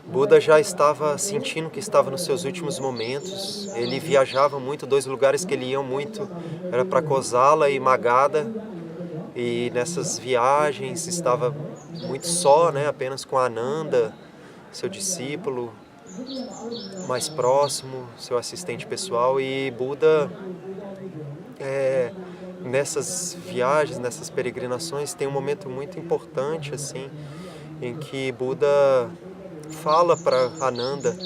Buda já estava sentindo que estava nos seus últimos momentos. Ele viajava muito, 2 lugares que ele ia muito era para Kosala e Magadha. E nessas viagens estava muito só, né? Apenas com Ananda, seu discípulo mais próximo, seu assistente pessoal. E Buda, nessas viagens, nessas peregrinações, tem um momento muito importante assim, em que Buda fala para Ananda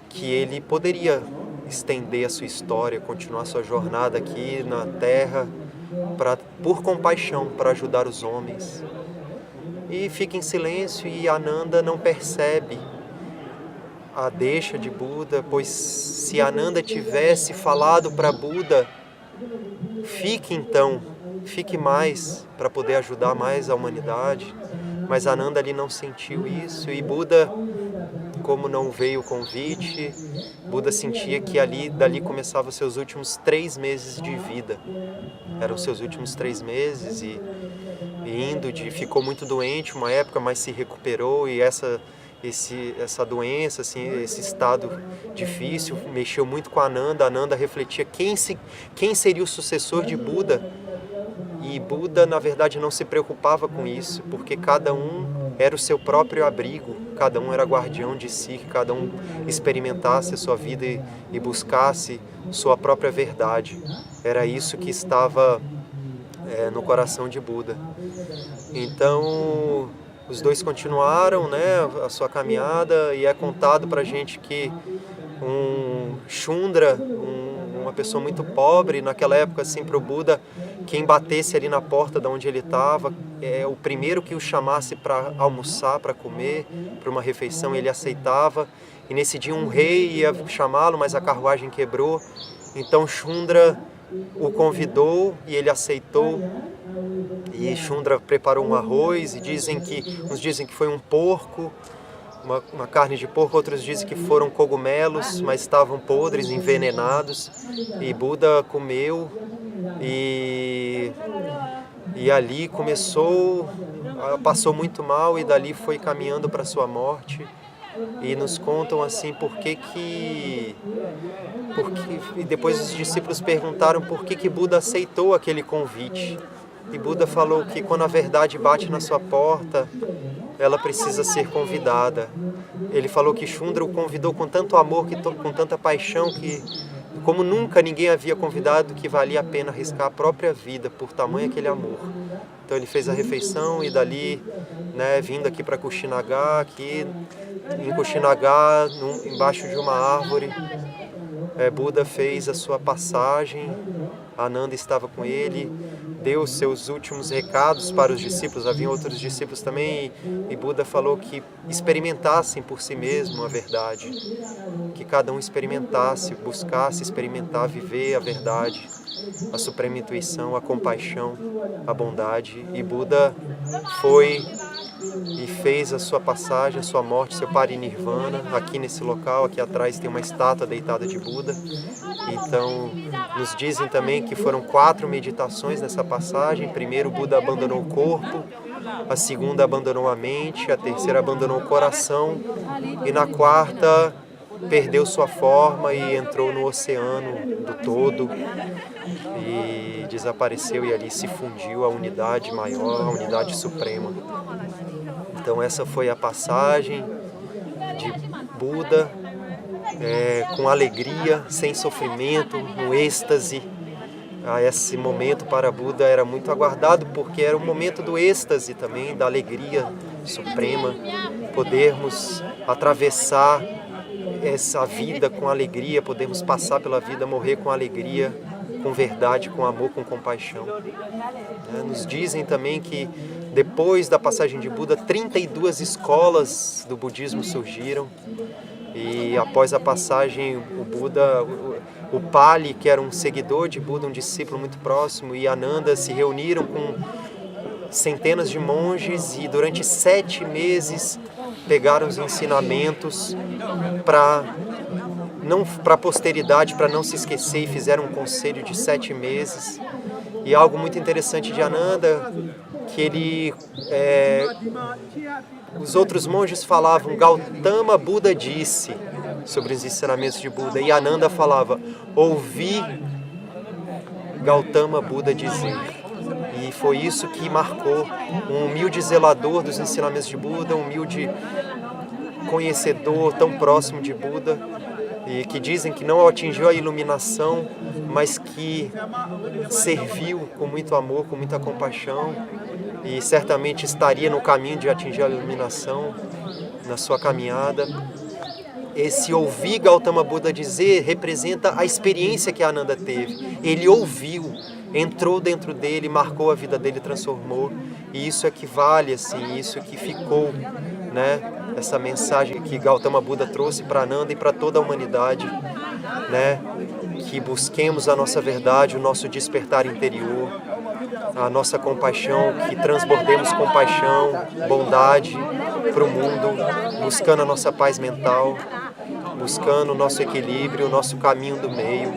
que ele poderia estender a sua história, continuar sua jornada aqui na Terra, por compaixão, para ajudar os homens. E fica em silêncio e Ananda não percebe a deixa de Buda, pois se Ananda tivesse falado para Buda, fique mais para poder ajudar mais a humanidade, mas Ananda ali não sentiu isso e Buda, como não veio o convite, Buda sentia que dali começavam os seus últimos 3 meses de vida. Eram seus últimos 3 meses e ficou muito doente uma época, mas se recuperou e essa doença, assim, esse estado difícil, mexeu muito com Ananda. Ananda refletia quem seria o sucessor de Buda. E Buda, na verdade, não se preocupava com isso, porque cada um era o seu próprio abrigo, cada um era guardião de si, que cada um experimentasse a sua vida e buscasse sua própria verdade. Era isso que estava no coração de Buda. Então, os dois continuaram, né, a sua caminhada, e é contado pra gente que um Shundra, uma pessoa muito pobre, naquela época, assim, para o Buda, quem batesse ali na porta de onde ele estava, o primeiro que o chamasse para almoçar, para comer, para uma refeição, ele aceitava. E nesse dia um rei ia chamá-lo, mas a carruagem quebrou. Então Shundra o convidou e ele aceitou. E Shundra preparou um arroz, e uns dizem que foi um porco, uma carne de porco, outros dizem que foram cogumelos, mas estavam podres, envenenados, e Buda comeu, e ali passou muito mal, e dali foi caminhando para sua morte. E nos contam assim porque e depois os discípulos perguntaram por que Buda aceitou aquele convite. E Buda falou que quando a verdade bate na sua porta, ela precisa ser convidada. Ele falou que Shundra o convidou com tanto amor, com tanta paixão, que como nunca ninguém havia convidado, que valia a pena arriscar a própria vida por tamanho aquele amor. Então ele fez a refeição e dali, né, vindo aqui para Kushinagar, em Kushinagar, embaixo de uma árvore, Buda fez a sua passagem. Ananda estava com ele, deu os seus últimos recados para os discípulos. Havia outros discípulos também, e Buda falou que experimentassem por si mesmo a verdade, que cada um experimentasse, buscasse experimentar, viver a verdade, a suprema intuição, a compaixão, a bondade. E Buda foi e fez a sua passagem, a sua morte, seu parinirvana. Aqui nesse local, aqui atrás, tem uma estátua deitada de Buda. Então, nos dizem também que foram 4 meditações nessa passagem. Primeiro, Buda abandonou o corpo, a segunda abandonou a mente, a terceira abandonou o coração, e na quarta perdeu sua forma e entrou no oceano do todo e desapareceu, e ali se fundiu a unidade maior, a unidade suprema. Então essa foi a passagem de Buda, com alegria, sem sofrimento, no êxtase. Esse momento para Buda era muito aguardado, porque era o momento do êxtase também, da alegria suprema, podermos atravessar essa vida com alegria, podemos passar pela vida, morrer com alegria, com verdade, com amor, com compaixão. Nos dizem também que depois da passagem de Buda, 32 escolas do budismo surgiram, e após a passagem, o Buda, o Pali, que era um seguidor de Buda, um discípulo muito próximo, e Ananda se reuniram com centenas de monges, e durante 7 meses pegaram os ensinamentos para a posteridade, para não se esquecer, e fizeram um conselho de 7 meses. E algo muito interessante de Ananda, que os outros monges falavam, Gautama Buda disse, sobre os ensinamentos de Buda, e Ananda falava, ouvi Gautama Buda dizer. E foi isso que marcou um humilde zelador dos ensinamentos de Buda, um humilde conhecedor tão próximo de Buda, e que dizem que não atingiu a iluminação, mas que serviu com muito amor, com muita compaixão, e certamente estaria no caminho de atingir a iluminação na sua caminhada. Esse ouvir Gautama Buda dizer representa a experiência que Ananda teve. Ele ouviu, entrou dentro dele, marcou a vida dele, transformou. E isso é que vale, assim, isso é que ficou, né? Essa mensagem que Gautama Buda trouxe para Ananda e para toda a humanidade, né? Que busquemos a nossa verdade, o nosso despertar interior, a nossa compaixão, que transbordemos compaixão, bondade para o mundo, buscando a nossa paz mental, buscando o nosso equilíbrio, o nosso caminho do meio.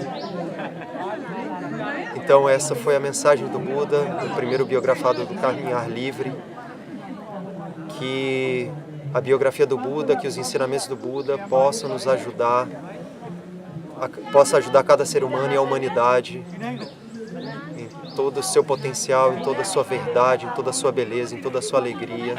Então essa foi a mensagem do Buda, o primeiro biografado do Caminhar Livre, que a biografia do Buda, que os ensinamentos do Buda possam nos ajudar, possa ajudar cada ser humano e a humanidade em todo o seu potencial, em toda a sua verdade, em toda a sua beleza, em toda a sua alegria.